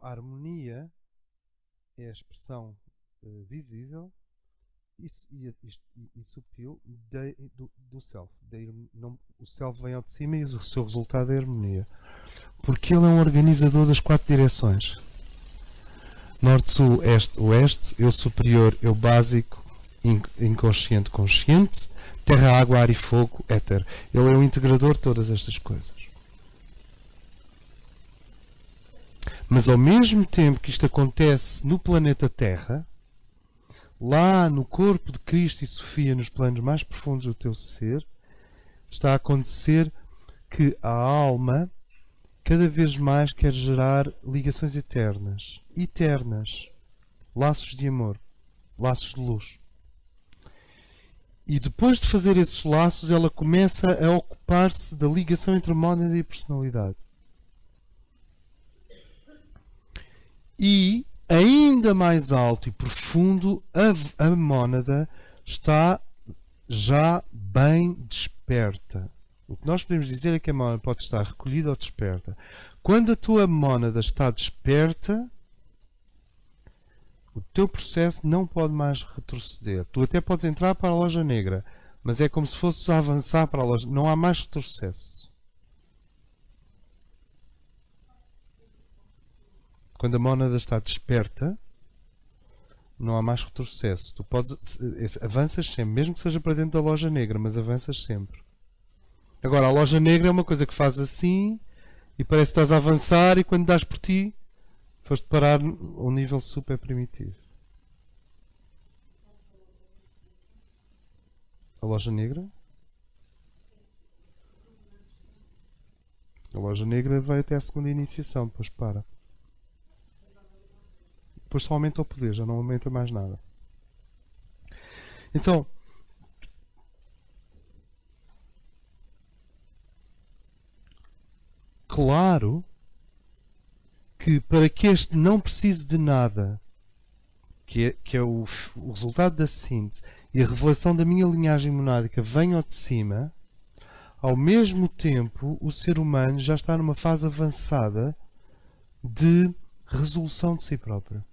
a harmonia é a expressão visível e subtil do self. O self vem ao de cima e o seu resultado é a harmonia. Porque ele é um organizador das 4 direções. Norte, sul, este, oeste, eu superior, eu básico, inconsciente, consciente, terra, água, ar e fogo, éter. Ele é o integrador de todas estas coisas. Mas ao mesmo tempo que isto acontece no planeta Terra, lá no corpo de Cristo e Sofia, nos planos mais profundos do teu ser, está a acontecer que a alma cada vez mais quer gerar ligações eternas. Eternas. Laços de amor. Laços de luz. E depois de fazer esses laços, ela começa a ocupar-se da ligação entre a mónada e a personalidade. E, ainda mais alto e profundo, a mónada está já bem desperta. O que nós podemos dizer é que a mónada pode estar recolhida ou desperta. Quando a tua mónada está desperta, o teu processo não pode mais retroceder. Tu até podes entrar para a loja negra, mas é como se fosses a avançar para a loja. Não há mais retrocesso. Quando a mónada está desperta, não há mais retrocesso. Tu avanças sempre, mesmo que seja para dentro da loja negra, mas avanças sempre. Agora, a loja negra é uma coisa que faz assim e parece que estás a avançar e quando dás por ti, foste parar a um nível super primitivo. A loja negra? A loja negra vai até a segunda iniciação, depois para. Depois só aumenta o poder, já não aumenta mais nada. Então, claro que para que este não precise de nada, que é o resultado da síntese e a revelação da minha linhagem monádica venha ao de cima, ao mesmo tempo o ser humano já está numa fase avançada de resolução de si próprio.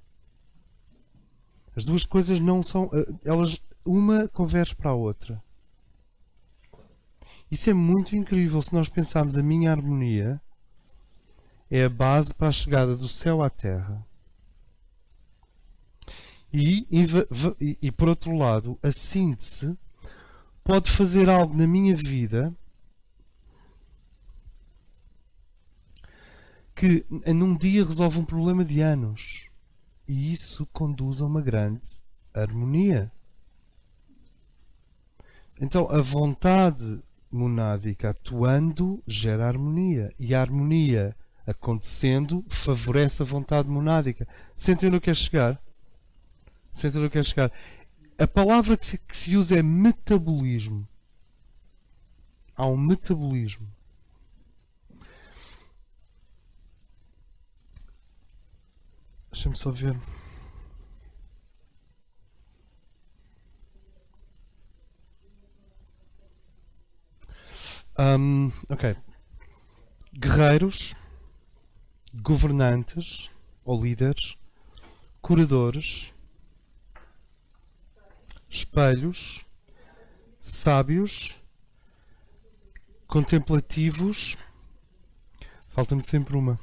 As duas coisas não são... uma converge para a outra. Isso é muito incrível se nós pensarmos a minha harmonia é a base para a chegada do céu à terra. E por outro lado, a síntese pode fazer algo na minha vida que num dia resolve um problema de anos. E isso conduz a uma grande harmonia. Então, a vontade monádica atuando gera harmonia. E a harmonia acontecendo favorece a vontade monádica. Sentem onde eu quero chegar? Sentem onde eu quero chegar? A palavra que se usa é metabolismo. Há um metabolismo. Deixa-me só ver. Ok. Guerreiros, governantes ou líderes, curadores, espelhos, sábios, contemplativos. Falta-me sempre uma.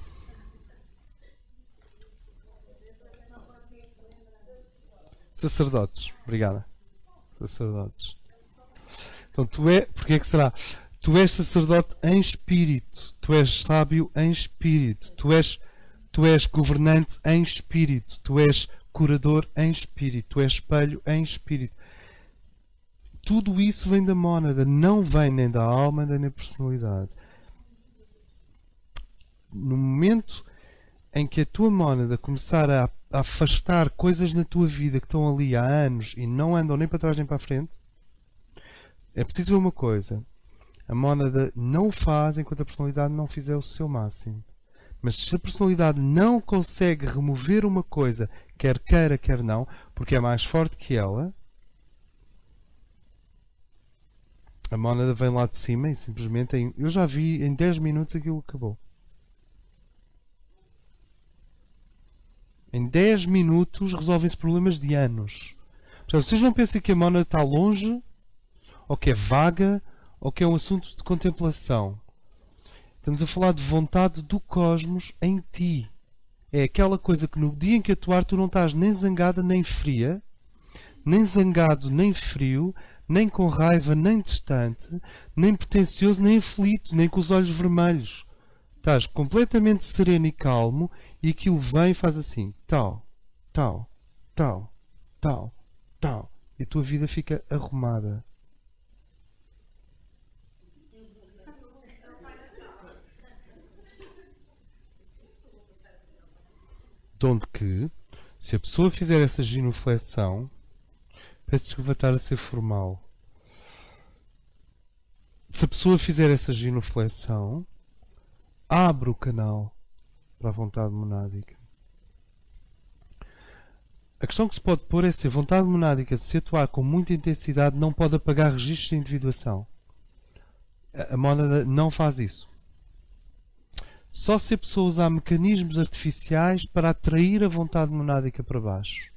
Sacerdotes. Obrigada. Sacerdotes. Então porque é que será? Tu és sacerdote em espírito. Tu és sábio em espírito. Tu és governante em espírito. Tu és curador em espírito. Tu és espelho em espírito. Tudo isso vem da mónada. Não vem nem da alma nem da personalidade. No momento em que a tua mónada começar a afastar coisas na tua vida que estão ali há anos e não andam nem para trás nem para a frente, é preciso ver uma coisa. A mónada não o faz enquanto a personalidade não fizer o seu máximo. Mas se a personalidade não consegue remover uma coisa, quer queira, quer não, porque é mais forte que ela, a mónada vem lá de cima e simplesmente, eu já vi em 10 minutos aquilo acabou. Em 10 minutos resolvem-se problemas de anos. Portanto, vocês não pensem que a mónada está longe, ou que é vaga, ou que é um assunto de contemplação. Estamos a falar de vontade do cosmos em ti. É aquela coisa que no dia em que atuar tu não estás nem zangada nem fria, nem zangado nem frio, nem com raiva nem distante, nem pretencioso nem aflito, nem com os olhos vermelhos. Estás completamente sereno e calmo e aquilo vem e faz assim, tal, tal, tal, tal, tal. E a tua vida fica arrumada. De onde que, se a pessoa fizer essa genuflexão, peço desculpa estar a ser formal. Se a pessoa fizer essa genuflexão, abre o canal para a vontade monádica. A questão que se pode pôr é se a vontade monádica, se atuar com muita intensidade, não pode apagar registros de individuação. A mónada não faz isso. Só se a pessoa usar mecanismos artificiais para atrair a vontade monádica para baixo.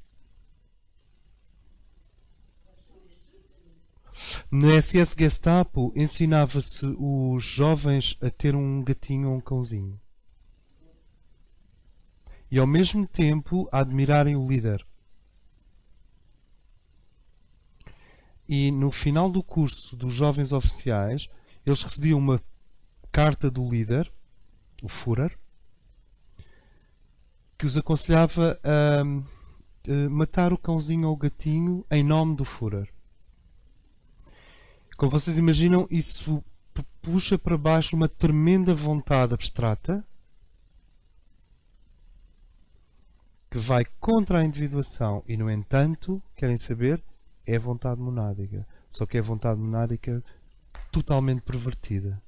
No SS Gestapo ensinava-se os jovens a ter um gatinho ou um cãozinho. E ao mesmo tempo a admirarem o líder. E no final do curso dos jovens oficiais, eles recebiam uma carta do líder, o Führer, que os aconselhava a matar o cãozinho ou o gatinho em nome do Führer. Como vocês imaginam, isso puxa para baixo uma tremenda vontade abstrata que vai contra a individuação e, no entanto, querem saber, é a vontade monádica. Só que é a vontade monádica totalmente pervertida.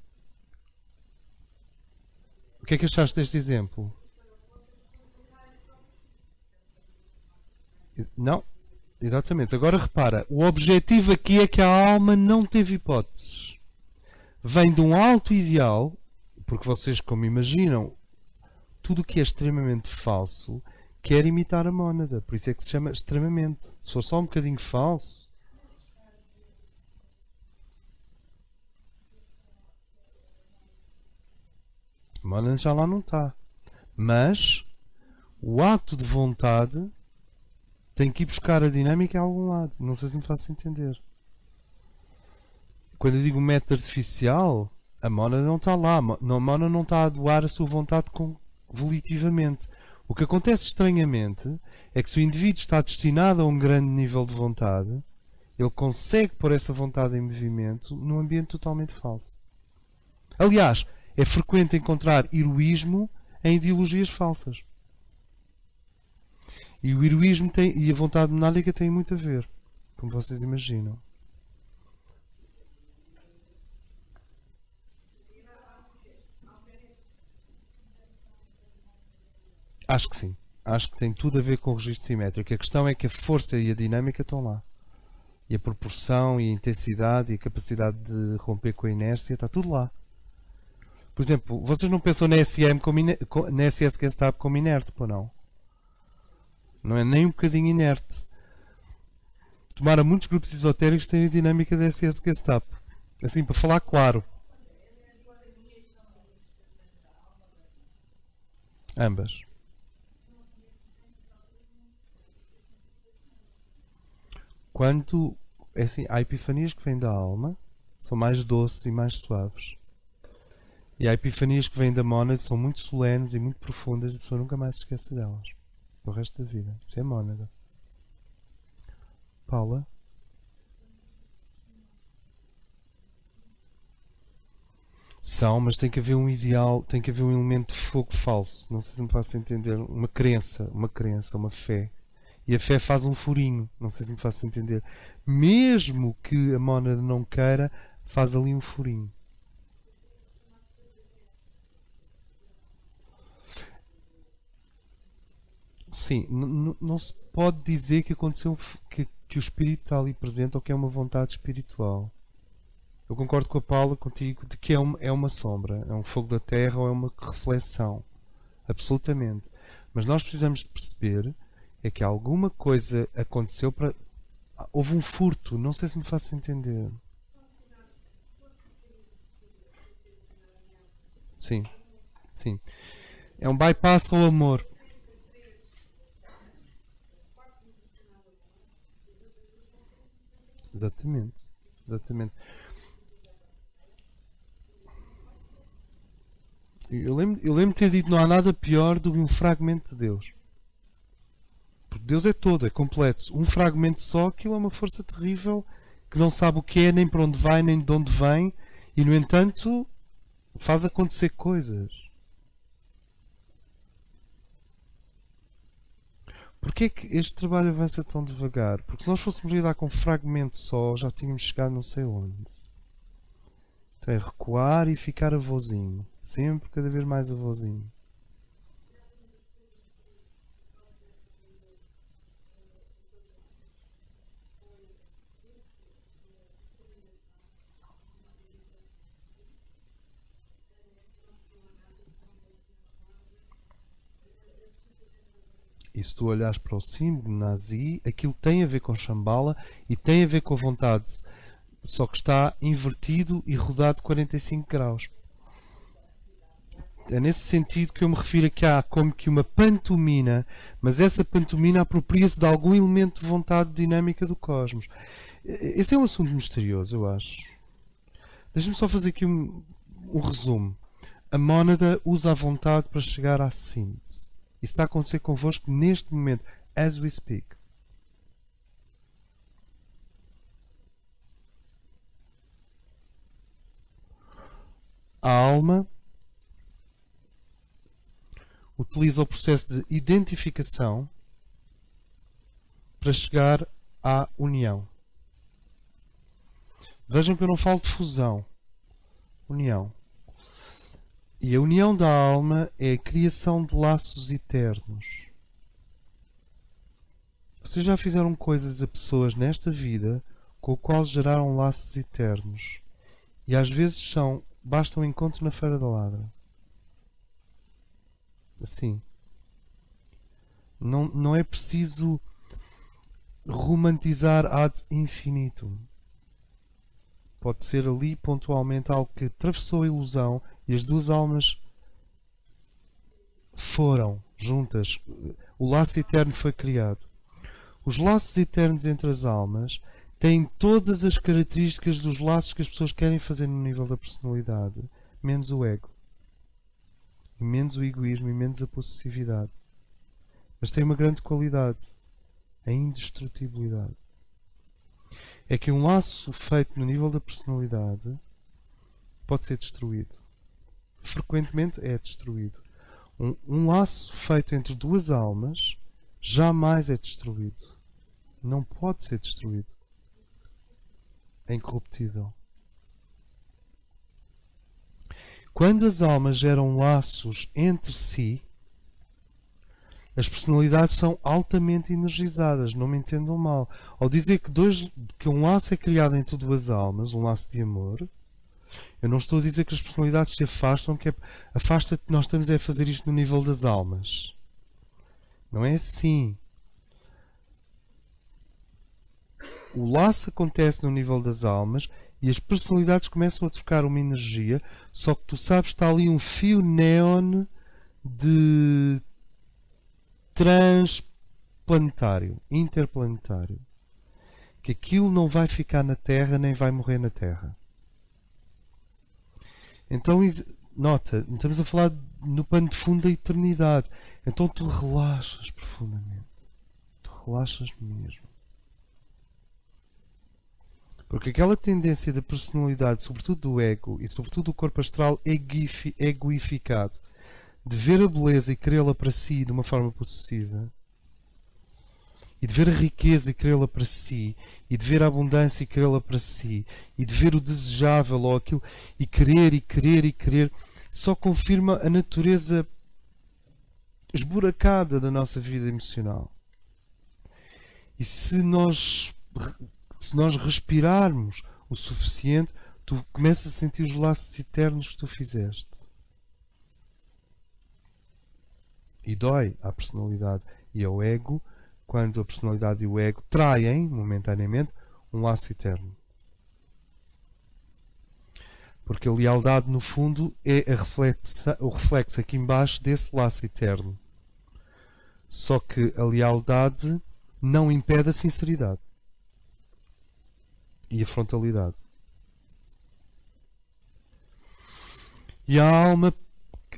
O que é que achaste deste exemplo? Não? Exatamente. Agora repara, o objetivo aqui é que a alma não teve hipóteses. Vem de um alto ideal, porque vocês, como imaginam, tudo o que é extremamente falso quer imitar a mónada. Por isso é que se chama extremamente. Se for só um bocadinho falso... a mónada já lá não está. Mas o ato de vontade tem que ir buscar a dinâmica a algum lado. Não sei se me faço entender. Quando eu digo método artificial, a mónada não está lá. A mónada não está a doar a sua vontade volitivamente. O que acontece estranhamente é que se o indivíduo está destinado a um grande nível de vontade, ele consegue pôr essa vontade em movimento num ambiente totalmente falso. Aliás, é frequente encontrar heroísmo em ideologias falsas. E o heroísmo e a vontade monádica têm muito a ver, como vocês imaginam. Acho que sim. Acho que tem tudo a ver com o registro simétrico. A questão é que a força e a dinâmica estão lá. E a proporção, e a intensidade, e a capacidade de romper com a inércia, está tudo lá. Por exemplo, vocês não pensam na SS Gestapo como inerte, pô não? Não é nem um bocadinho inerte. Tomara muitos grupos esotéricos terem a dinâmica da SS Gestapo. Assim, para falar claro. Ambas. Quanto, é assim, há epifanias que vêm da alma, são mais doces e mais suaves. E há epifanias que vêm da mónada, são muito solenes e muito profundas, e a pessoa nunca mais se esquece delas. Para o resto da vida. Isso é mónada. Paula? São, mas tem que haver um ideal, tem que haver um elemento de fogo falso. Não sei se me faço entender. Uma crença, uma fé. E a fé faz um furinho. Não sei se me faço entender. Mesmo que a mónada não queira, faz ali um furinho. Sim, não se pode dizer que aconteceu que o espírito está ali presente ou que é uma vontade espiritual. Eu concordo com a Paula, contigo, de que é uma sombra, é um fogo da terra ou é uma reflexão. Absolutamente. Mas nós precisamos de perceber é que alguma coisa aconteceu para... Houve um furto, não sei se me faço entender. Sim, sim. É um bypass ao amor. Exatamente. Exatamente. Eu lembro de ter dito não há nada pior do que um fragmento de Deus. Porque Deus é todo, é completo. Um fragmento só, aquilo é uma força terrível que não sabe o que é, nem para onde vai, nem de onde vem, e no entanto faz acontecer coisas. Porquê é que este trabalho avança tão devagar? Porque se nós fôssemos lidar com um fragmento só, já tínhamos chegado não sei onde. Então é recuar e ficar avôzinho. Sempre cada vez mais avôzinho. E se tu olhares para o símbolo nazi, aquilo tem a ver com Shambhala e tem a ver com a vontade, só que está invertido e rodado 45 graus. É nesse sentido que eu me refiro a que há como que uma pantomina, mas essa pantomina apropria-se de algum elemento de vontade dinâmica do cosmos. Esse é um assunto misterioso, eu acho. Deixa-me só fazer aqui um resumo. A mónada usa a vontade para chegar à síntese. Isso está a acontecer convosco neste momento, as we speak. A alma utiliza o processo de identificação para chegar à união. Vejam que eu não falo de fusão. União. E a união da alma é a criação de laços eternos. Vocês já fizeram coisas a pessoas nesta vida com o qual geraram laços eternos. E às vezes basta um encontro na Feira da Ladra. Assim. Não é preciso romantizar ad infinitum. Pode ser ali pontualmente algo que atravessou a ilusão e as duas almas foram juntas. O laço eterno foi criado. Os laços eternos entre as almas têm todas as características dos laços que as pessoas querem fazer no nível da personalidade, menos o ego, e menos o egoísmo e menos a possessividade. Mas tem uma grande qualidade: a indestrutibilidade. É que um laço feito no nível da personalidade pode ser destruído. Frequentemente é destruído. Um laço feito entre duas almas jamais é destruído. Não pode ser destruído. É incorruptível. Quando as almas geram laços entre si, as personalidades são altamente energizadas, não me entendam mal. Ao dizer que um laço é criado entre duas almas, um laço de amor, eu não estou a dizer que as personalidades se afastam, que afasta-te, nós estamos a fazer isto no nível das almas. Não é assim. O laço acontece no nível das almas e as personalidades começam a trocar uma energia, só que tu sabes que está ali um fio neon de transplanetário, interplanetário. Que aquilo não vai ficar na Terra nem vai morrer na Terra. Então, nota, estamos a falar no pano de fundo da eternidade. Então tu relaxas profundamente. Tu relaxas mesmo. Porque aquela tendência da personalidade, sobretudo do ego e sobretudo do corpo astral egoificado, de ver a beleza e querê-la para si de uma forma possessiva, e de ver a riqueza e querê-la para si, e de ver a abundância e querê-la para si, e de ver o desejável ou aquilo, e querer, e querer, e querer, só confirma a natureza esburacada da nossa vida emocional. E se nós respirarmos o suficiente, tu começas a sentir os laços eternos que tu fizeste. E dói à personalidade e ao ego quando a personalidade e o ego traem, momentaneamente, um laço eterno. Porque a lealdade, no fundo, é o reflexo aqui embaixo desse laço eterno. Só que a lealdade não impede a sinceridade e a frontalidade. E a alma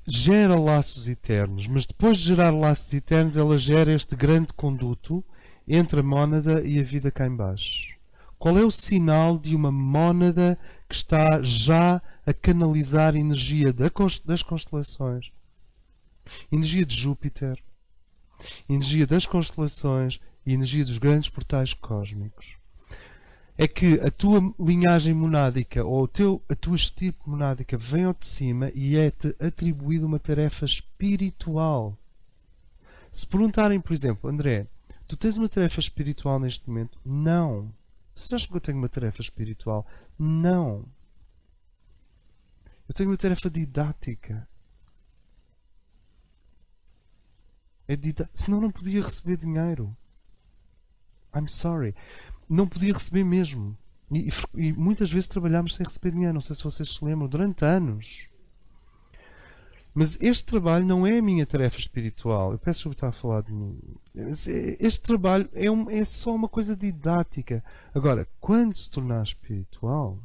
gera laços eternos, mas depois de gerar laços eternos, ela gera este grande conduto entre a mónada e a vida cá em baixo. Qual é o sinal de uma mónada que está já a canalizar energia das constelações? Energia de Júpiter, energia das constelações e energia dos grandes portais cósmicos. É que a tua linhagem monádica ou a tua estirpe monádica vem ao de cima e é-te atribuída uma tarefa espiritual. Se perguntarem, por exemplo, André, tu tens uma tarefa espiritual neste momento? Não. Você acha que eu tenho uma tarefa espiritual? Não. Eu tenho uma tarefa didática. Senão não podia receber dinheiro. I'm sorry. Não podia receber mesmo. E muitas vezes trabalhámos sem receber dinheiro. Não sei se vocês se lembram. Durante anos. Mas este trabalho não é a minha tarefa espiritual. Eu peço que estar a falar de mim. Este trabalho é só uma coisa didática. Agora, quando se tornar espiritual,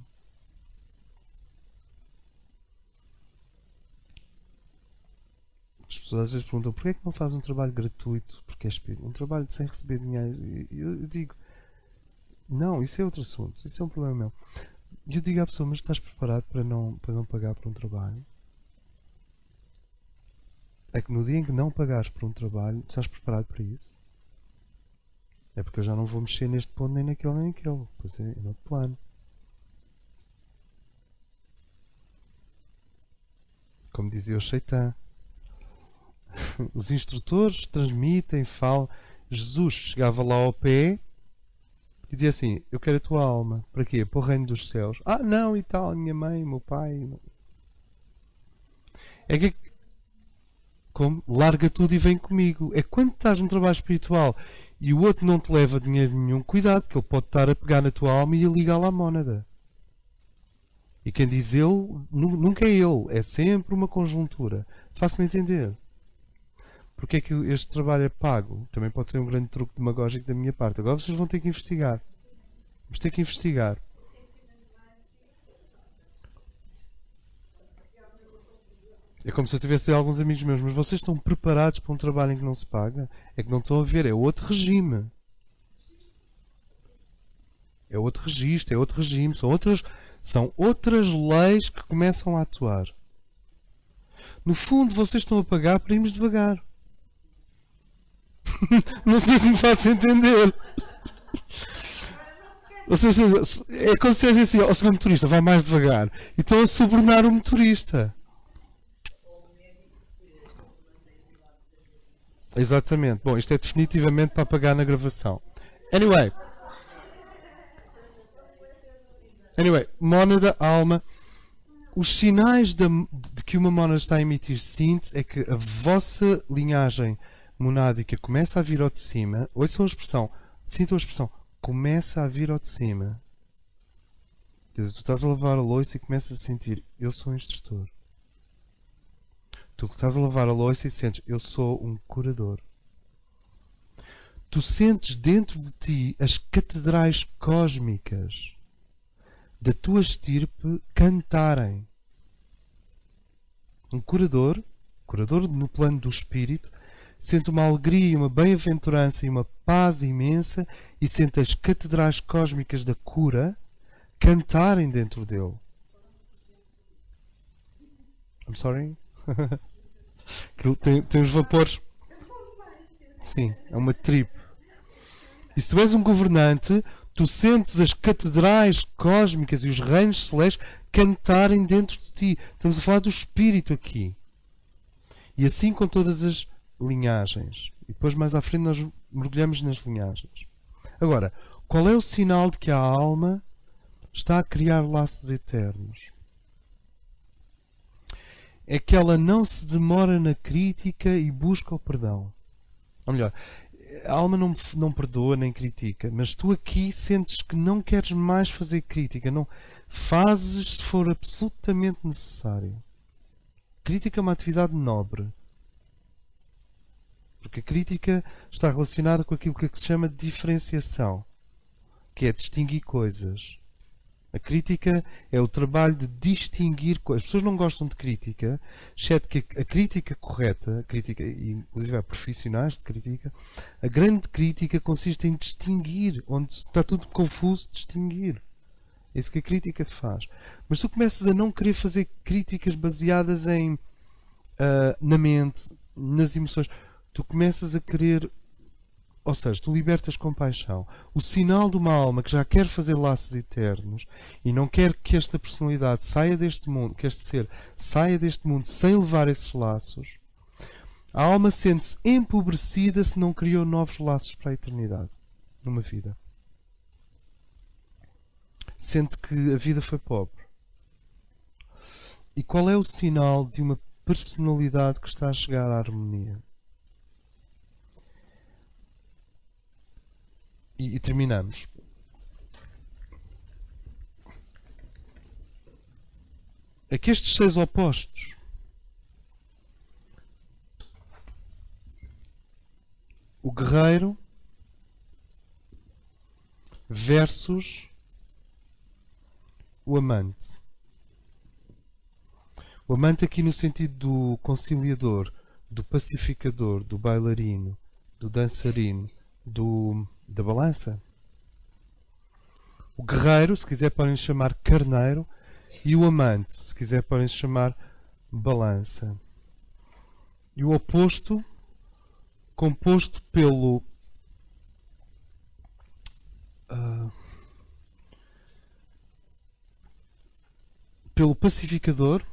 as pessoas às vezes perguntam porquê é que não faz um trabalho gratuito? Porque é espírito. Um trabalho sem receber dinheiro. Eu digo, não, isso é outro assunto. Isso é um problema meu. E eu digo à pessoa, mas estás preparado para não pagar por um trabalho? É que no dia em que não pagares por um trabalho, estás preparado para isso? É porque eu já não vou mexer neste ponto, nem naquele, nem naquele. Pois é outro plano. Como dizia o Shaitan. Os instrutores transmitem, falam. Jesus chegava lá ao pé e dizia assim, eu quero a tua alma. Para quê? Para o reino dos céus. Ah, não, e tal, minha mãe, meu pai. É que como? Larga tudo e vem comigo. É quando estás num trabalho espiritual e o outro não te leva dinheiro nenhum, cuidado, que ele pode estar a pegar na tua alma e a ligá-la à mónada. E quem diz ele, nunca é ele, é sempre uma conjuntura. Faço-me entender. Porque é que este trabalho é pago? Também pode ser um grande truque demagógico da minha parte. Agora vocês vão ter que investigar. Vamos ter que investigar. É como se eu tivesse alguns amigos meus, mas vocês estão preparados para um trabalho em que não se paga? É que não estão a ver, é outro regime. É outro registro, é outro regime, são outras leis que começam a atuar. No fundo, vocês estão a pagar para irmos devagar. Não sei se me faço entender. Ou seja, é como se dissesse assim, ao segundo motorista, vai mais devagar. E estão a subornar o motorista. Exatamente. Bom, isto é definitivamente para apagar na gravação. Anyway, mónada, alma. Os sinais de que uma mónada está a emitir síntese é que a vossa linhagem monádica começa a vir ao de cima. Ouçam a expressão, sintam a expressão, começa a vir ao de cima. Quer dizer, tu estás a lavar a louça e começas a sentir, eu sou um instrutor. Tu estás a lavar a louça e sentes, eu sou um curador. Tu sentes dentro de ti as catedrais cósmicas da tua estirpe cantarem. Um curador no plano do espírito, sente uma alegria, uma bem-aventurança e uma paz imensa e sente as catedrais cósmicas da cura cantarem dentro dele. I'm sorry? tem os vapores. Sim, é uma trip. E se tu és um governante, tu sentes as catedrais cósmicas e os reinos celestes cantarem dentro de ti. Estamos a falar do espírito aqui. E assim com todas as linhagens. E depois mais à frente nós mergulhamos nas linhagens. Agora, qual é o sinal de que a alma está a criar laços eternos? é que ela não se demora na crítica e busca o perdão. Ou melhor, a alma não perdoa nem critica, mas tu aqui sentes que não queres mais fazer crítica, não fazes se for absolutamente necessário. Crítica é uma atividade nobre, porque a crítica está relacionada com aquilo que se chama de diferenciação, que é distinguir coisas. A crítica é o trabalho de distinguir coisas. As pessoas não gostam de crítica, exceto que a crítica correta, a crítica, inclusive há profissionais de crítica, a grande crítica consiste em distinguir, onde está tudo confuso, distinguir. É isso que a crítica faz. Mas tu começas a não querer fazer críticas baseadas na mente, nas emoções. Tu começas a querer, ou seja, tu libertas compaixão. O sinal de uma alma que já quer fazer laços eternos e não quer que esta personalidade saia deste mundo, que este ser saia deste mundo sem levar esses laços, a alma sente-se empobrecida se não criou novos laços para a eternidade numa vida. Sente que a vida foi pobre. E qual é o sinal de uma personalidade que está a chegar à harmonia? E terminamos. É que estes 6 opostos, o guerreiro versus o amante. O amante aqui no sentido do conciliador, do pacificador, do bailarino, do dançarino, da balança. O guerreiro, se quiser podem chamar carneiro, e o amante, se quiser podem chamar balança. E o oposto, composto pelo pacificador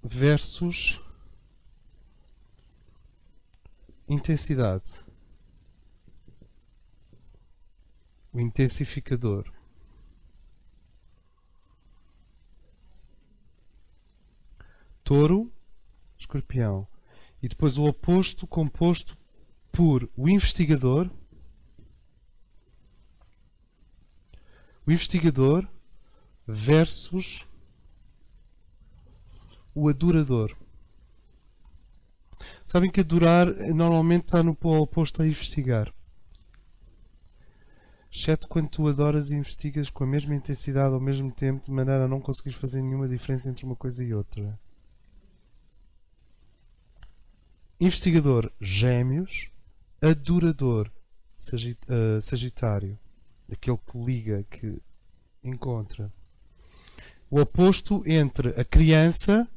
versus intensidade. O intensificador. Touro, escorpião. E depois o oposto composto por o investigador. O investigador versus o adorador. Sabem que adorar normalmente está no polo oposto a investigar. Exceto quando tu adoras e investigas com a mesma intensidade ao mesmo tempo, de maneira a não conseguires fazer nenhuma diferença entre uma coisa e outra. Investigador, Gêmeos. Adorador, Sagitário. Aquele que liga, que encontra. O oposto entre a criança.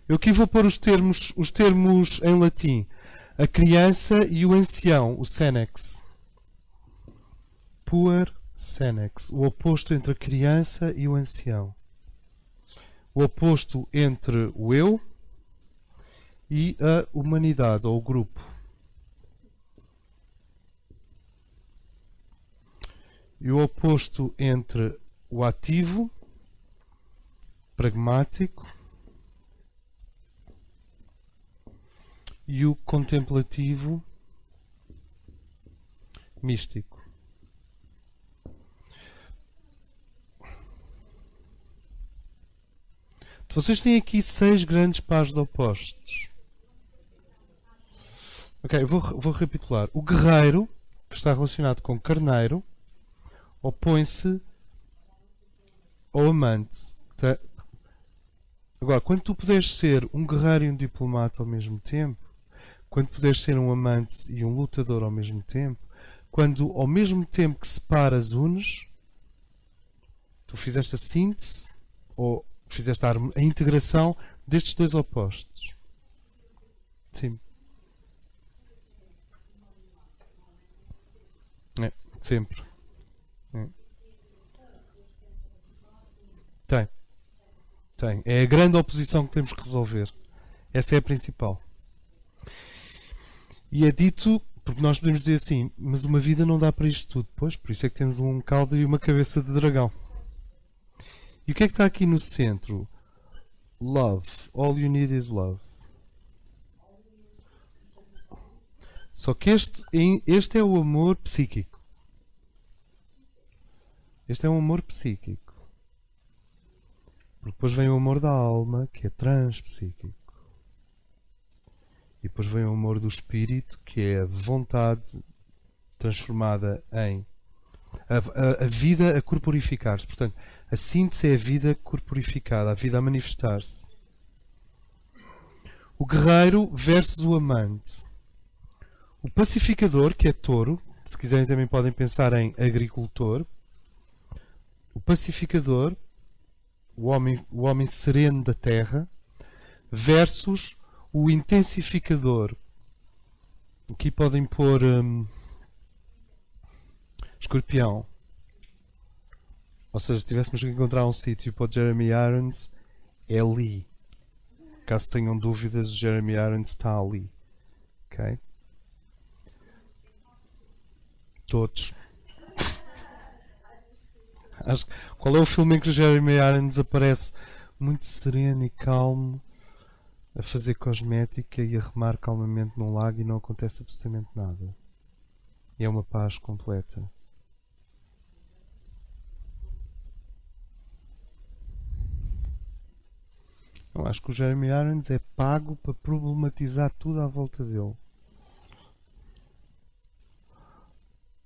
Eu aqui vou pôr os termos em latim. A criança e o ancião, o senex. Puer senex. O oposto entre a criança e o ancião. O oposto entre o eu e a humanidade, ou o grupo. E o oposto entre o ativo, pragmático, e o contemplativo, místico. Vocês têm aqui 6 grandes pares de opostos. Ok, eu vou recapitular. O guerreiro, que está relacionado com carneiro, opõe-se ao amante. Agora, quando tu puderes ser um guerreiro e um diplomata ao mesmo tempo, quando puderes ser um amante e um lutador ao mesmo tempo, quando ao mesmo tempo que separas unes, tu fizeste a síntese, ou fizeste a integração destes 2 opostos. Sim. É, sempre. É. Tem. É a grande oposição que temos que resolver. Essa é a principal. E é dito, porque nós podemos dizer assim, mas uma vida não dá para isto tudo. Pois, por isso é que temos um caldo e uma cabeça de dragão. E o que é que está aqui no centro? Love. All you need is love. Só que este é o amor psíquico. Este é um amor psíquico. Porque depois vem o amor da alma, que é transpsíquico. E depois vem o amor do espírito, que é a vontade transformada em a vida a corporificar-se. Portanto, a síntese é a vida corporificada, a vida a manifestar-se. O guerreiro versus o amante. O pacificador, que é touro, se quiserem também podem pensar em agricultor. O pacificador, o homem sereno da terra, versus o intensificador. Aqui podem pôr escorpião. Ou seja, se tivéssemos que encontrar um sítio para o Jeremy Irons, é ali. Caso tenham dúvidas, o Jeremy Irons está ali. Ok? Todos. Qual é o filme em que o Jeremy Irons aparece muito sereno e calmo a fazer cosmética e a remar calmamente num lago e não acontece absolutamente nada? E é uma paz completa. Eu acho que o Jeremy Irons é pago para problematizar tudo à volta dele.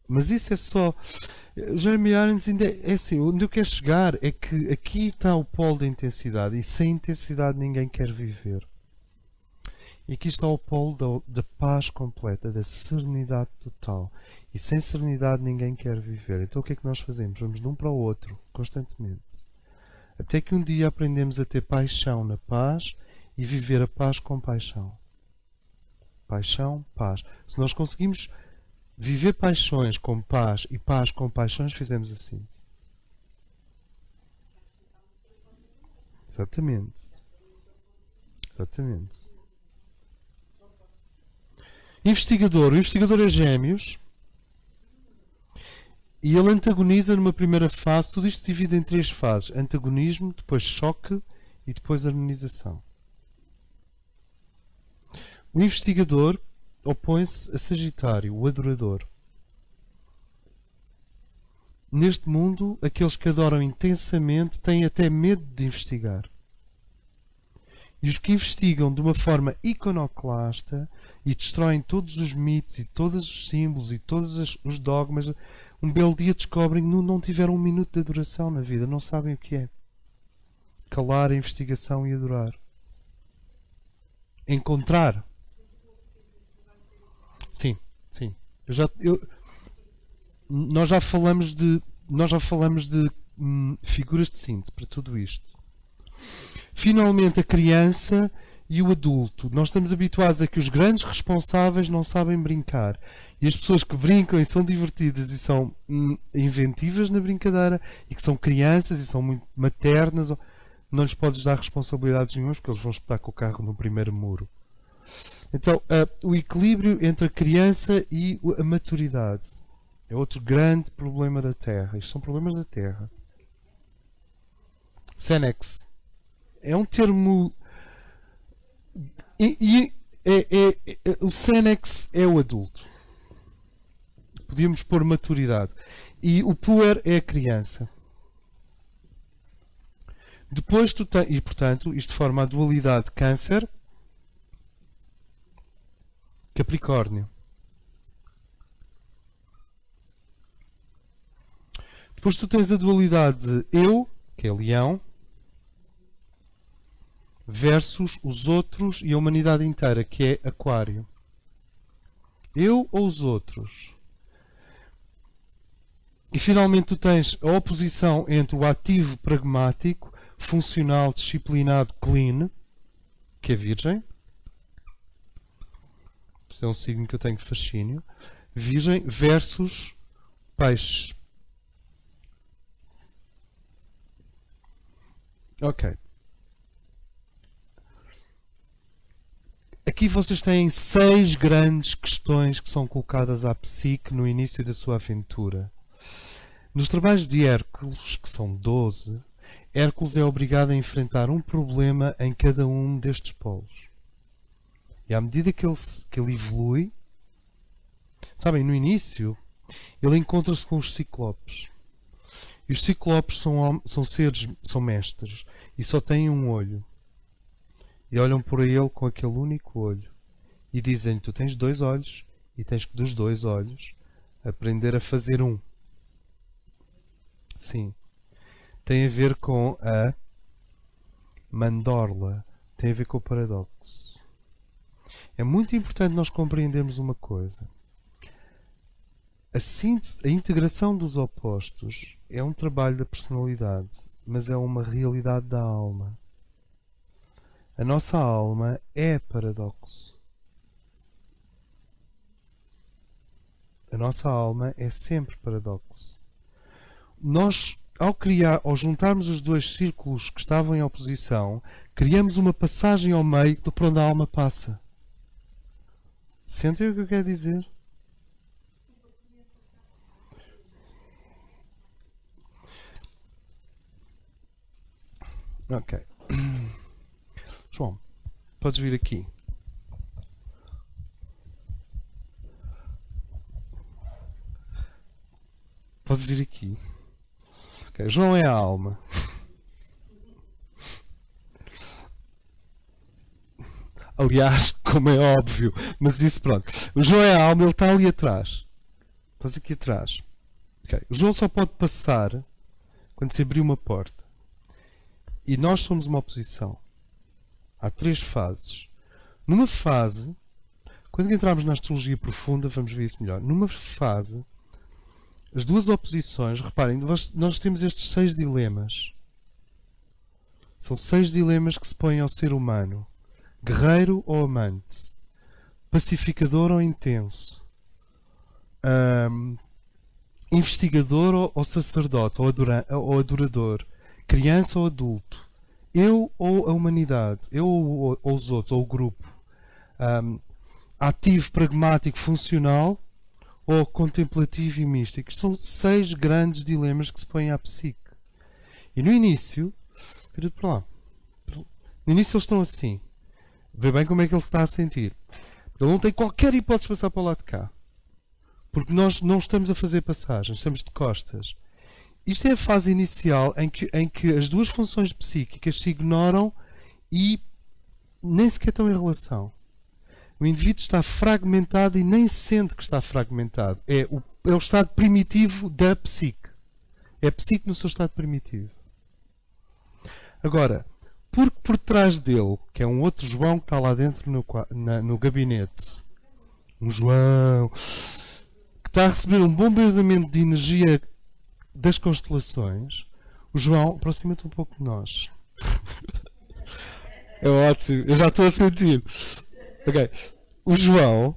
Mas isso é só... O Jeremy Irons ainda é assim, onde eu quero chegar é que aqui está o polo da intensidade e sem intensidade ninguém quer viver. E aqui está o polo da paz completa, da serenidade total. E sem serenidade ninguém quer viver. Então o que é que nós fazemos? Vamos de um para o outro, constantemente. Até que um dia aprendemos a ter paixão na paz e viver a paz com paixão. Paixão, paz. Se nós conseguimos viver paixões com paz e paz com paixões, fizemos a síntese. Exatamente. Exatamente. Investigador. O investigador é Gêmeos. E ele antagoniza numa primeira fase. Tudo isto se divide em 3 fases. Antagonismo, depois choque e depois harmonização. O investigador opõe-se a Sagitário, o adorador. Neste mundo, aqueles que adoram intensamente têm até medo de investigar. E os que investigam de uma forma iconoclasta e destroem todos os mitos e todos os símbolos e todos os dogmas, um belo dia descobrem que não tiveram um minuto de adoração na vida, não sabem o que é. Calar a investigação e adorar. Encontrar. Sim, sim. Nós já falamos de figuras de síntese para tudo isto. Finalmente, a criança e o adulto. Nós estamos habituados a que os grandes responsáveis não sabem brincar. E as pessoas que brincam e são divertidas e são inventivas na brincadeira e que são crianças e são muito maternas, não lhes podes dar responsabilidades nenhumas porque eles vão espetar com o carro no primeiro muro. Então, o equilíbrio entre a criança e a maturidade é outro grande problema da Terra. Isto são problemas da Terra. Senex é um termo... o Senex é o adulto. Podíamos pôr maturidade. E o puer é a criança. Depois tu tens... E, portanto, isto forma a dualidade Câncer, Capricórnio. Depois tu tens a dualidade eu, que é Leão, versus os outros e a humanidade inteira, que é Aquário. Eu ou os outros? E finalmente tu tens a oposição entre o ativo pragmático, funcional, disciplinado, clean, que é Virgem. Isto é um signo que eu tenho fascínio. Virgem versus Peixes. Ok. Aqui vocês têm 6 grandes questões que são colocadas à psique no início da sua aventura. Nos trabalhos de Hércules, que são 12, Hércules é obrigado a enfrentar um problema em cada um destes polos. E à medida que ele evolui, sabem, no início, ele encontra-se com os ciclopes. E os ciclopes são mestres e só têm um olho. E olham por ele com aquele único olho. E dizem-lhe, tu tens 2 olhos e tens que dos 2 olhos aprender a fazer um. Sim. Tem a ver com a mandorla. Tem a ver com o paradoxo. É muito importante nós compreendermos uma coisa. A síntese, a integração dos opostos é um trabalho da personalidade, mas é uma realidade da alma. A nossa alma é paradoxo. A nossa alma é sempre paradoxo. Nós, ao juntarmos os 2 círculos que estavam em oposição, criamos uma passagem ao meio por onde a alma passa. Sentem o que eu quero dizer? Ok. João, podes vir aqui. Podes vir aqui. Okay. João é a alma. Aliás, como é óbvio, mas isso pronto. O João é a alma, ele está ali atrás. Estás aqui atrás. Okay. O João só pode passar quando se abrir uma porta. E nós somos uma oposição. Há 3 fases. Numa fase, quando entrarmos na astrologia profunda, vamos ver isso melhor. Numa fase, as 2 oposições, reparem, nós temos estes 6 dilemas. São 6 dilemas que se põem ao ser humano. Guerreiro ou amante? Pacificador ou intenso? Investigador ou sacerdote? Ou adorador? Criança ou adulto? Eu ou a humanidade? Eu ou os outros? Ou o grupo? Ativo, pragmático, funcional? Ou contemplativo e místico? São 6 grandes dilemas que se põem à psique. E no início, vira para lá. No início eles estão assim. Vê bem como é que ele se está a sentir. Ele não tem qualquer hipótese de passar para o lado de cá. Porque nós não estamos a fazer passagens, estamos de costas. Isto é a fase inicial em que as 2 funções psíquicas se ignoram e nem sequer estão em relação. O indivíduo está fragmentado e nem sente que está fragmentado. É o estado primitivo da psique. É a psique no seu estado primitivo. Agora, porque por trás dele, que é um outro João que está lá dentro no gabinete, um João que está a receber um bombardeamento de energia das constelações, o João aproxima-te um pouco de nós. É ótimo, eu já estou a sentir. Ok. O João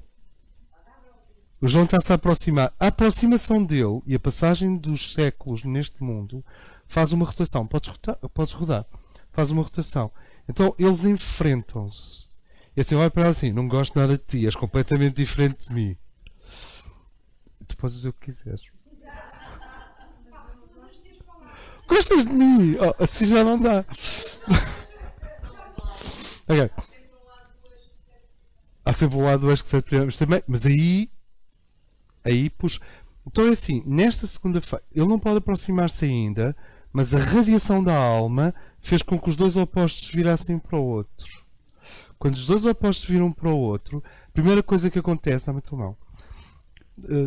está-se a aproximar. A aproximação dele e a passagem dos séculos neste mundo faz uma rotação. Podes rodar. Faz uma rotação. Então eles enfrentam-se. E assim, olha para ela assim, não gosto nada de ti, és completamente diferente de mim. Tu podes dizer o que quiseres. Gostas de mim? Oh, assim já não dá. Ok. Há sempre um lado do eixo que 7 primeiros também. Mas aí puxa. Então é assim, nesta segunda-feira, ele não pode aproximar-se ainda, mas a radiação da alma fez com que os 2 opostos virassem para o outro. Quando os 2 opostos viram para o outro, a primeira coisa que acontece, dá-me a tua mão,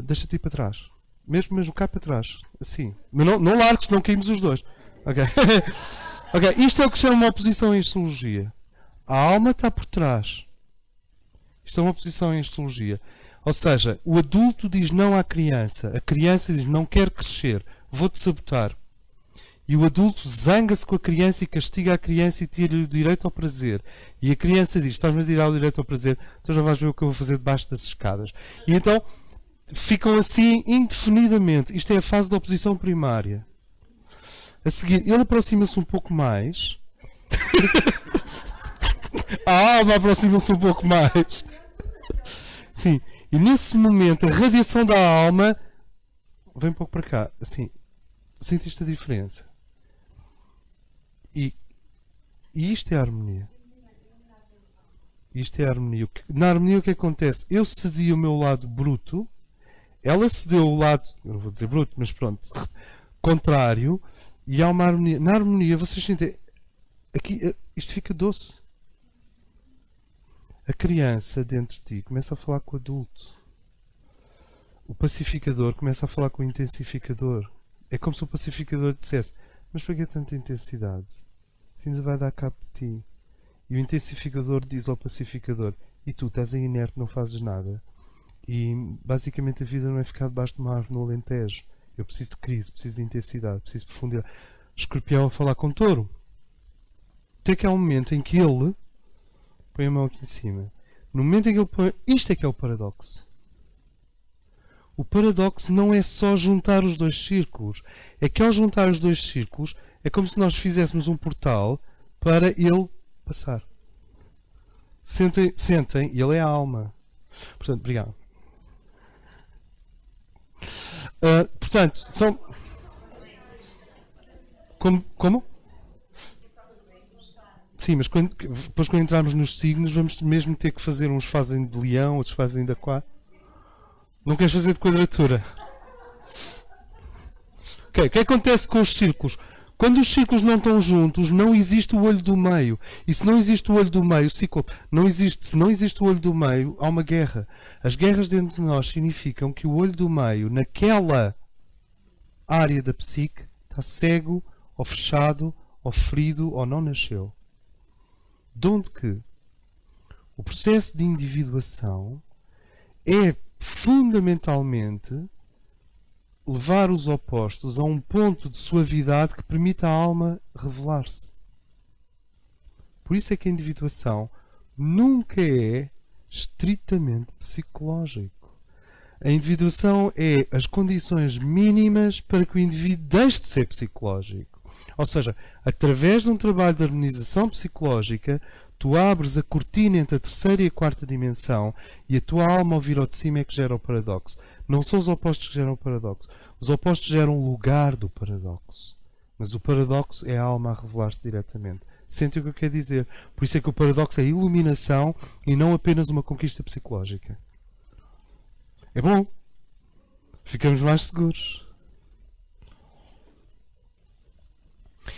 deixa-te ir para trás. Mesmo cá para trás. Assim. Mas não largues, senão caímos os 2. Ok. Ok. Isto é o que se chama uma oposição em astrologia. A alma está por trás. Isto é uma oposição em astrologia. Ou seja, o adulto diz não à criança. A criança diz não quero crescer. Vou-te sabotar. E o adulto zanga-se com a criança e castiga a criança e tira-lhe o direito ao prazer. E a criança diz, estás-me a tirar o direito ao prazer, então já vais ver o que eu vou fazer debaixo das escadas. E então ficam assim indefinidamente. Isto é a fase da oposição primária. A seguir, ele aproxima-se um pouco mais. A alma aproxima-se um pouco mais. Sim. E nesse momento, a radiação da alma vem um pouco para cá. Assim, sentiste a diferença? E isto é a harmonia. Isto é a harmonia. Na harmonia o que acontece? Eu cedi o meu lado bruto, ela cedeu o lado, eu não vou dizer bruto, mas pronto, contrário, e há uma harmonia. Na harmonia vocês sentem, aqui, isto fica doce. A criança dentro de ti começa a falar com o adulto. O pacificador começa a falar com o intensificador. É como se o pacificador dissesse: mas para que tanta intensidade? Se ainda vai dar cabo de ti. E o intensificador diz ao pacificador: e tu estás aí inerte, não fazes nada. E basicamente a vida não é ficar debaixo de uma árvore no Alentejo. Eu preciso de crise, preciso de intensidade, preciso de profundidade. Escorpião a falar com touro. Até que há um momento em que ele põe a mão aqui em cima. No momento em que ele põe... Isto é que é o paradoxo. O paradoxo não é só juntar os dois círculos. É que ao juntar os dois círculos é como se nós fizéssemos um portal para ele passar. Sentem, ele é a alma. Portanto, obrigado. Portanto, são... Como? Sim, mas depois quando entrarmos nos signos vamos mesmo ter que fazer, uns fazem de leão, outros fazem de aquário. Não queres fazer de quadratura? Ok, o que acontece com os círculos? Quando os círculos não estão juntos, não existe o olho do meio. E se não existe o olho do meio, o ciclo não existe. Se não existe o olho do meio, há uma guerra. As guerras dentro de nós significam que o olho do meio, naquela área da psique, está cego, ou fechado, ou ferido, ou não nasceu. De onde que o processo de individuação é fundamentalmente levar os opostos a um ponto de suavidade que permita à alma revelar-se. Por isso é que a individuação nunca é estritamente psicológico. A individuação é as condições mínimas para que o indivíduo deixe de ser psicológico. Ou seja, através de um trabalho de harmonização psicológica, tu abres a cortina entre a terceira e a quarta dimensão e a tua alma ao vir ao de cima é que gera o paradoxo. Não são os opostos que geram o paradoxo. Os opostos geram o lugar do paradoxo. Mas o paradoxo é a alma a revelar-se diretamente. Sente o que eu quero dizer? Por isso é que o paradoxo é iluminação e não apenas uma conquista psicológica. É bom. Ficamos mais seguros.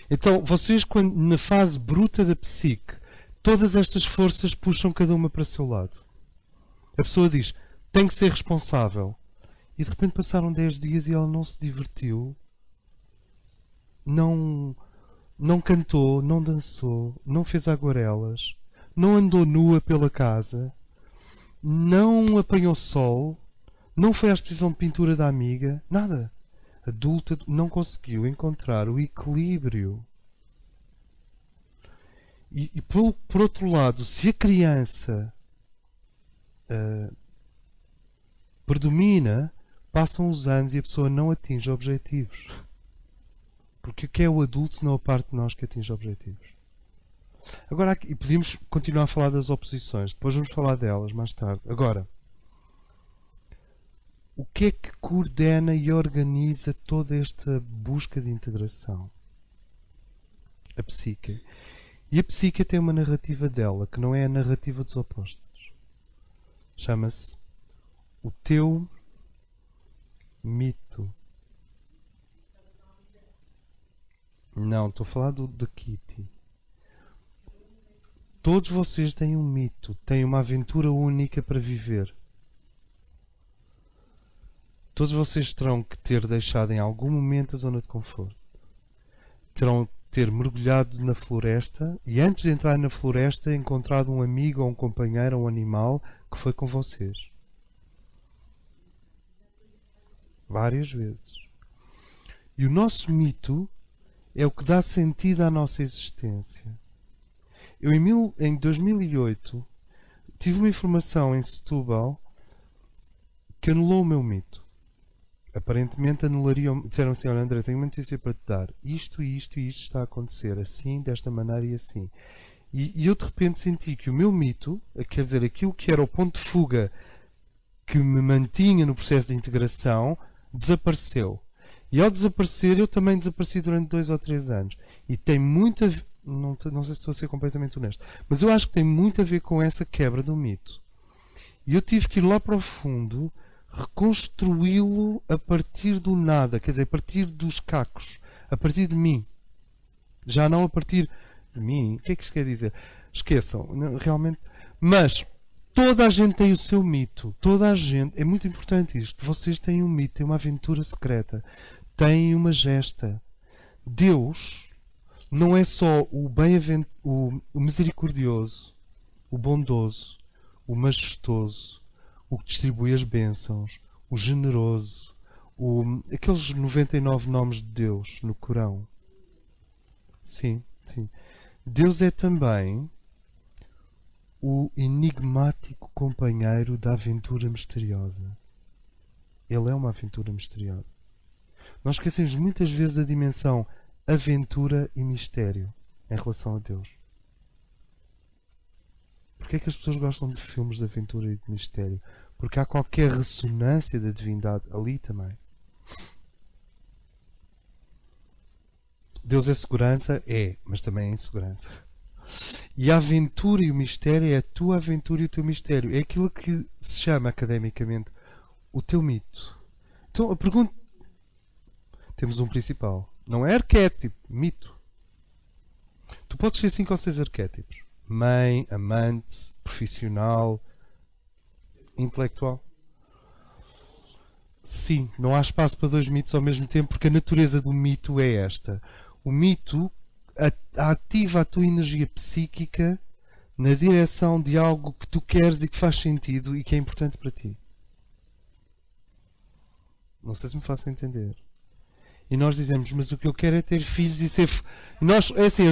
Então, vocês, quando na fase bruta da psique, todas estas forças puxam cada uma para o seu lado. A pessoa diz: tem que ser responsável. E de repente passaram 10 dias e ela não se divertiu, não cantou, não dançou, não fez aguarelas, não andou nua pela casa, não apanhou sol, não foi à exposição de pintura da amiga, nada. Adulta, não conseguiu encontrar o equilíbrio. E por outro lado, se a criança predomina, passam os anos e a pessoa não atinge objetivos. Porque o que é o adulto se não a parte de nós que atinge objetivos? Agora, e podíamos continuar a falar das oposições, depois vamos falar delas mais tarde. Agora, o que é que coordena e organiza toda esta busca de integração? A psique. E a psique tem uma narrativa dela, que não é a narrativa dos opostos. Chama-se o teu mito. Não, estou a falar da Kitty. Todos vocês têm um mito, têm uma aventura única para viver. Todos vocês terão que ter deixado em algum momento a zona de conforto. Terão que ter mergulhado na floresta e antes de entrar na floresta encontrado um amigo ou um companheiro ou um animal que foi com vocês. Várias vezes. E o nosso mito é o que dá sentido à nossa existência. Eu em 2008 tive uma informação em Setúbal que anulou o meu mito. Aparentemente anulariam, disseram assim: olha André, tenho uma notícia para te dar, isto e isto e isto está a acontecer, assim, desta maneira e assim. E eu de repente senti que o meu mito, quer dizer, aquilo que era o ponto de fuga que me mantinha no processo de integração, desapareceu. E ao desaparecer, eu também desapareci durante 2 ou 3 anos. E tem muito a ver, não sei se estou a ser completamente honesto, mas eu acho que tem muito a ver com essa quebra do mito. E eu tive que ir lá para o fundo, reconstruí-lo a partir do nada, quer dizer, a partir dos cacos, a partir de mim. Já não a partir de mim. O que é que isto quer dizer? Esqueçam, realmente. Mas toda a gente tem o seu mito. Toda a gente. É muito importante isto. Vocês têm um mito, têm uma aventura secreta, têm uma gesta. Deus não é só o misericordioso, o bondoso, o majestoso, o que distribui as bênçãos, o generoso, aqueles 99 nomes de Deus no Corão. Sim, sim. Deus é também o enigmático companheiro da aventura misteriosa. Ele é uma aventura misteriosa. Nós esquecemos muitas vezes a dimensão aventura e mistério em relação a Deus. Porquê é que as pessoas gostam de filmes de aventura e de mistério? Porque há qualquer ressonância da divindade ali também. Deus é segurança? É, mas também é insegurança. E a aventura e o mistério é a tua aventura e o teu mistério. É aquilo que se chama academicamente o teu mito. Então a pergunta... Temos um principal. Não é arquétipo, mito. Tu podes ter 5 ou 6 arquétipos. Mãe, amante, profissional, intelectual. Sim, não há espaço para 2 mitos ao mesmo tempo, porque a natureza do mito é esta. O mito ativa a tua energia psíquica na direção de algo que tu queres e que faz sentido e que é importante para ti. Não sei se me faço entender. E nós dizemos, mas o que eu quero é ter filhos e ser... Nós, é assim,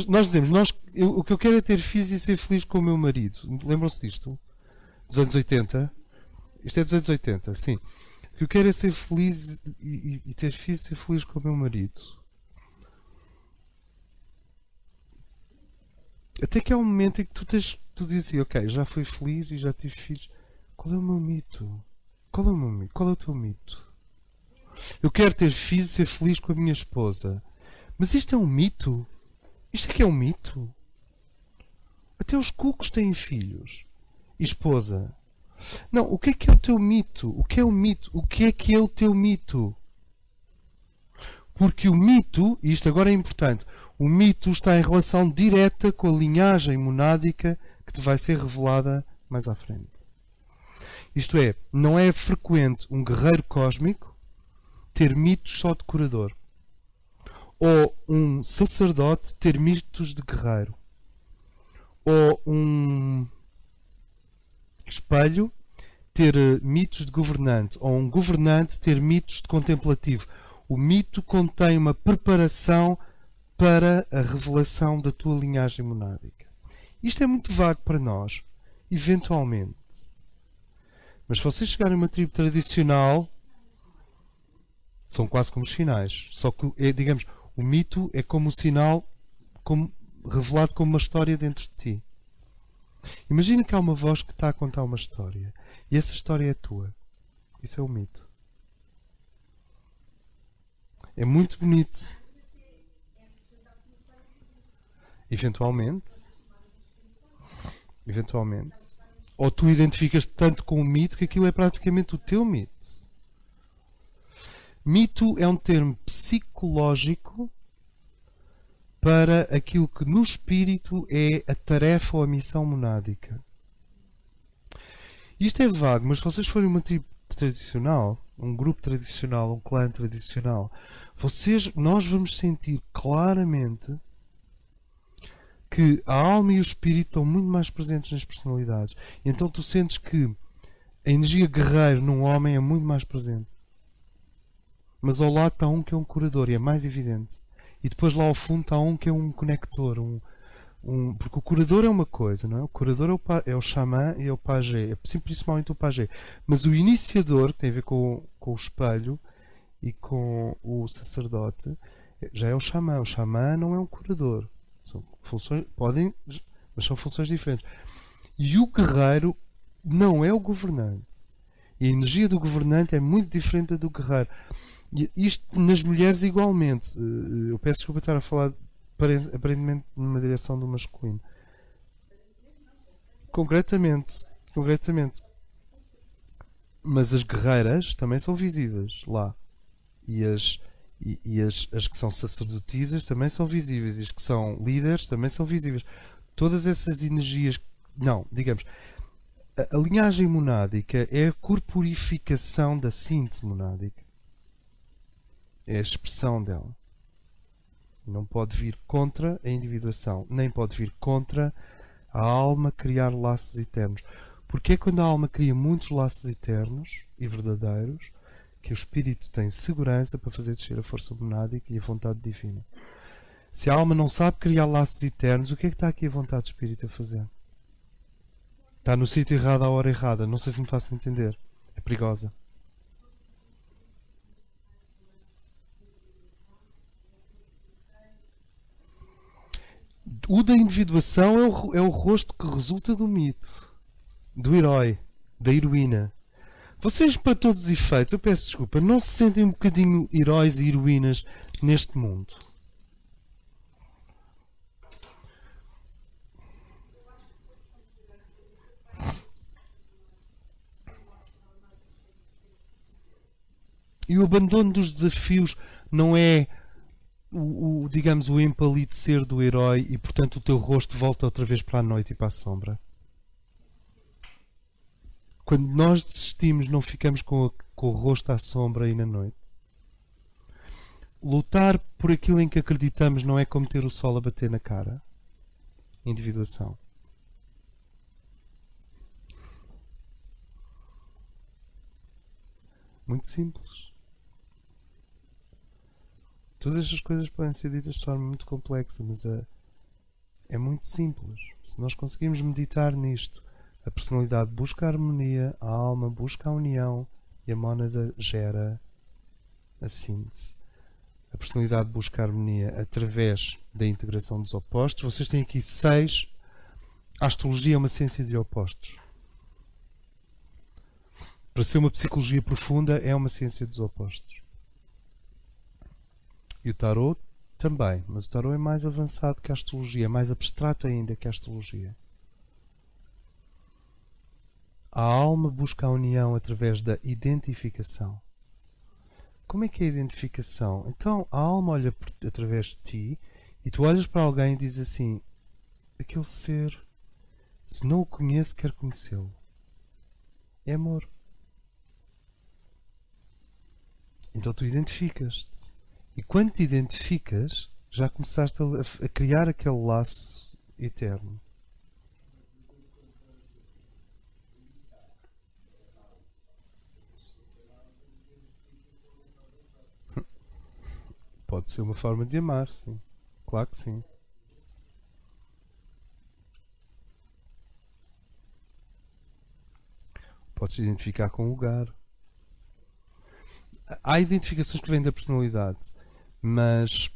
nós dizemos, o que eu quero é ter filhos e ser feliz com o meu marido. Lembram-se disto? Dos anos 80? Isto é dos anos 80, sim. O que eu quero é ser feliz e ter filhos e ser feliz com o meu marido. Até que há um momento em que tu dizes assim, ok, já fui feliz e já tive filhos. Qual é o meu mito? Qual é o meu mito? Qual é o teu mito? Eu quero ter filhos e ser feliz com a minha esposa. Mas isto é um mito? Isto é que é um mito? Até os cucos têm filhos. E esposa. Não, o que é o teu mito? O que é o mito? O que é o teu mito? Porque o mito, e isto agora é importante, o mito está em relação direta com a linhagem monádica que te vai ser revelada mais à frente. Isto é, não é frequente um guerreiro cósmico ter mitos só de curador. Ou um sacerdote ter mitos de guerreiro. Ou um espelho ter mitos de governante. Ou um governante ter mitos de contemplativo. O mito contém uma preparação para a revelação da tua linhagem monádica. Isto é muito vago para nós, eventualmente. Mas se vocês chegarem a uma tribo tradicional, são quase como os sinais. Só que, digamos, o mito é como o sinal revelado como uma história dentro de ti. Imagina que há uma voz que está a contar uma história. E essa história é tua. Isso é o mito. É muito bonito. Eventualmente. Ou tu identificas tanto com o mito que aquilo é praticamente o teu mito. Mito é um termo psicológico para aquilo que no espírito é a tarefa ou a missão monádica. Isto é vago, mas se vocês forem uma tribo tradicional, um grupo tradicional, um clã tradicional, nós vamos sentir claramente que a alma e o espírito estão muito mais presentes nas personalidades. E então tu sentes que a energia guerreira num homem é muito mais presente. Mas ao lado está um que é um curador e é mais evidente. E depois lá ao fundo está um que é um conector. Porque o curador é uma coisa, não é? O curador é o xamã e é o pajé. É principalmente o pajé. Mas o iniciador, que tem a ver com o espelho e com o sacerdote, já é o xamã. O xamã não é um curador. São funções, mas são funções diferentes. E o guerreiro não é o governante. E a energia do governante é muito diferente da do guerreiro. E isto nas mulheres igualmente. Eu peço desculpa estar a falar aparentemente numa direção do masculino. Concretamente. Mas as guerreiras também são visíveis lá. E as que são sacerdotisas também são visíveis. E as que são líderes também são visíveis. Todas essas energias... Não, digamos... A linhagem monádica é a corporificação da síntese monádica. É a expressão dela. Não pode vir contra a individuação. Nem pode vir contra a alma criar laços eternos. Porque é quando a alma cria muitos laços eternos e verdadeiros que o espírito tem segurança para fazer descer a força monádica e a vontade divina. Se a alma não sabe criar laços eternos, o que é que está aqui a vontade do espírito a fazer? Está no sítio errado à hora errada. Não sei se me faço entender. É perigosa. O da individuação é o rosto que resulta do mito, do herói, da heroína. Vocês, para todos os efeitos, eu peço desculpa, não se sentem um bocadinho heróis e heroínas neste mundo? E o abandono dos desafios não é digamos, o empalidecer do herói e, portanto, o teu rosto volta outra vez para a noite e para a sombra. Quando nós desistimos, não ficamos com o rosto à sombra e na noite. Lutar por aquilo em que acreditamos não é como ter o sol a bater na cara. Individuação. Muito simples. Todas estas coisas podem ser ditas de forma muito complexa, mas é muito simples. Se nós conseguirmos meditar nisto, a personalidade busca a harmonia, a alma busca a união e a mónada gera a síntese. A personalidade busca a harmonia através da integração dos opostos. Vocês têm aqui 6. A astrologia é uma ciência de opostos. Para ser uma psicologia profunda, é uma ciência dos opostos. E o tarot também, mas o tarot é mais avançado que a astrologia, é mais abstrato ainda que a astrologia. A alma busca a união através da identificação. Como é que é a identificação? Então a alma olha através de ti e tu olhas para alguém e dizes assim: aquele ser, se não o conheço, quero conhecê-lo. É amor. Então tu identificas-te. E quando te identificas, já começaste a criar aquele laço eterno. Pode ser uma forma de amar, sim. Claro que sim. Podes te identificar com o lugar. Há identificações que vêm da personalidade, mas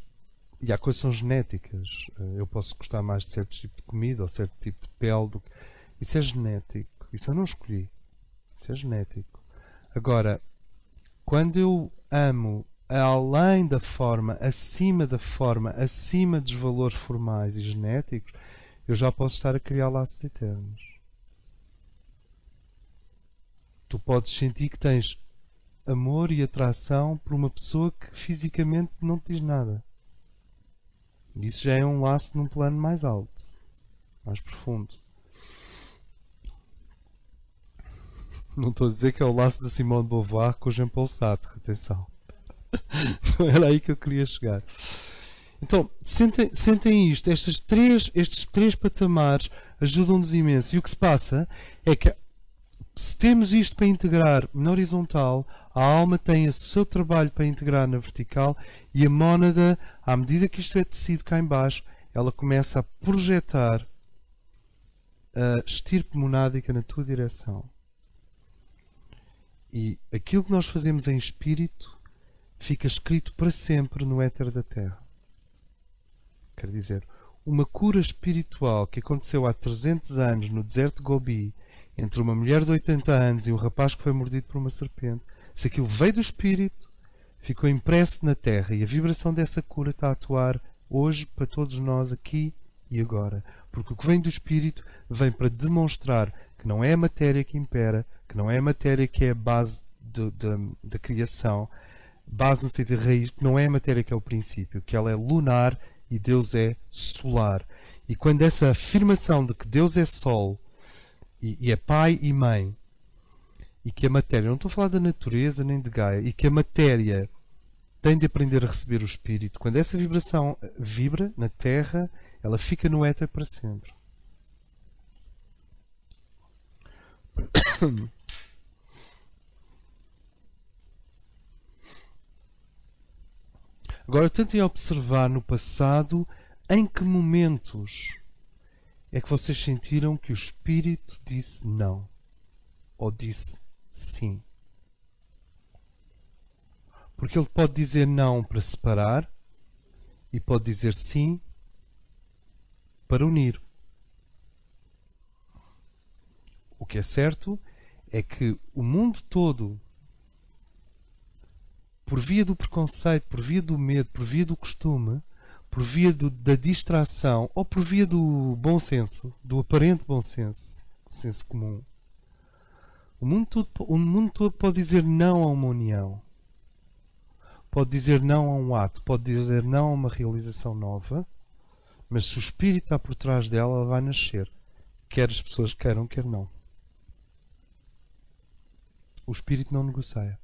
e há coisas que são genéticas. Eu posso gostar mais de certo tipo de comida ou certo tipo de pele. Isso é genético. Isso eu não escolhi. Isso é genético. Agora, quando eu amo além da forma, acima dos valores formais e genéticos, eu já posso estar a criar laços eternos. Tu podes sentir que tens amor e atração por uma pessoa que fisicamente não te diz nada. Isso já é um laço num plano mais alto, mais profundo. Não estou a dizer que é o laço da Simone de Beauvoir com o Jean-Paul Sartre, atenção. Não era aí que eu queria chegar. Então, sentem isto, estes três patamares ajudam-nos imenso. E o que se passa é que se temos isto para integrar na horizontal, a alma tem o seu trabalho para integrar na vertical e a mónada, à medida que isto é tecido cá em baixo, ela começa a projetar a estirpe monádica na tua direção. E aquilo que nós fazemos em espírito fica escrito para sempre no éter da Terra. Quer dizer, uma cura espiritual que aconteceu há 300 anos no deserto de Gobi, entre uma mulher de 80 anos e um rapaz que foi mordido por uma serpente, se aquilo veio do espírito, ficou impresso na Terra e a vibração dessa cura está a atuar hoje para todos nós aqui e agora. Porque o que vem do Espírito vem para demonstrar que não é a matéria que impera, que não é a matéria que é a base da criação, base no sentido de raiz, que não é a matéria que é o princípio, que ela é lunar e Deus é solar. E quando essa afirmação de que Deus é Sol e é Pai e Mãe, e que a matéria, não estou a falar da natureza nem de Gaia, e que a matéria tem de aprender a receber o Espírito, quando essa vibração vibra na Terra, ela fica no éter para sempre. Agora tentem observar no passado em que momentos é que vocês sentiram que o Espírito disse não ou disse sim. Porque ele pode dizer não para separar e pode dizer sim para unir. O que é certo é que o mundo todo, por via do preconceito, por via do medo, por via do costume, por via da distração ou por via do bom senso, do aparente bom senso, do senso comum, o mundo todo pode dizer não a uma união. Pode dizer não a um ato, pode dizer não a uma realização nova, mas se o Espírito está por trás dela, ela vai nascer. Quer as pessoas queiram, quer não. O Espírito não negocia.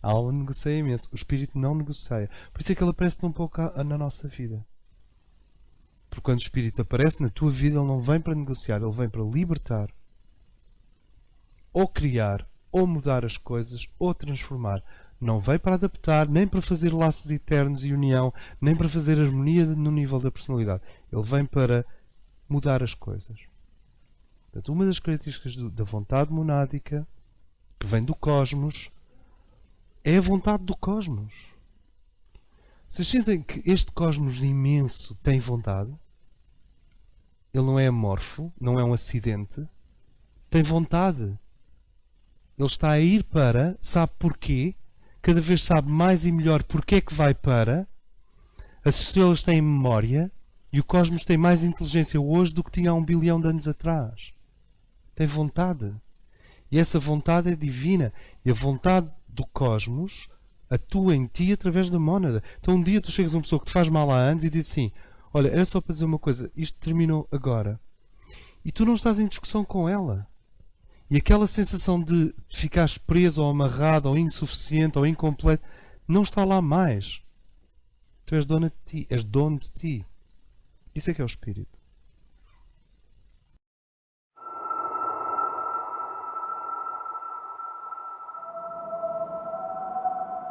A alma negocia imenso. O Espírito não negocia. Por isso é que ele aparece tão pouco na nossa vida. Porque quando o Espírito aparece na tua vida, ele não vem para negociar, ele vem para libertar. Ou criar, ou mudar as coisas, ou transformar. Não veio para adaptar, nem para fazer laços eternos e união, nem para fazer harmonia no nível da personalidade. Ele vem para mudar as coisas. Portanto, uma das características da vontade monádica, que vem do cosmos, é a vontade do cosmos. Vocês sentem que este cosmos imenso tem vontade? Ele não é amorfo, não é um acidente. Tem vontade. Ele está a ir para, sabe porquê? Cada vez sabe mais e melhor porque é que vai para. As estrelas têm memória e o cosmos tem mais inteligência hoje do que tinha há 1 bilhão de anos atrás. Tem vontade. E essa vontade é divina. E a vontade do cosmos atua em ti através da mónada. Então um dia tu chegas a uma pessoa que te faz mal há anos e diz assim: olha, era só para dizer uma coisa, isto terminou agora. E tu não estás em discussão com ela. E aquela sensação de ficares preso ou amarrado ou insuficiente ou incompleto não está lá mais. Tu és dona de ti, és dono de ti. Isso é que é o Espírito.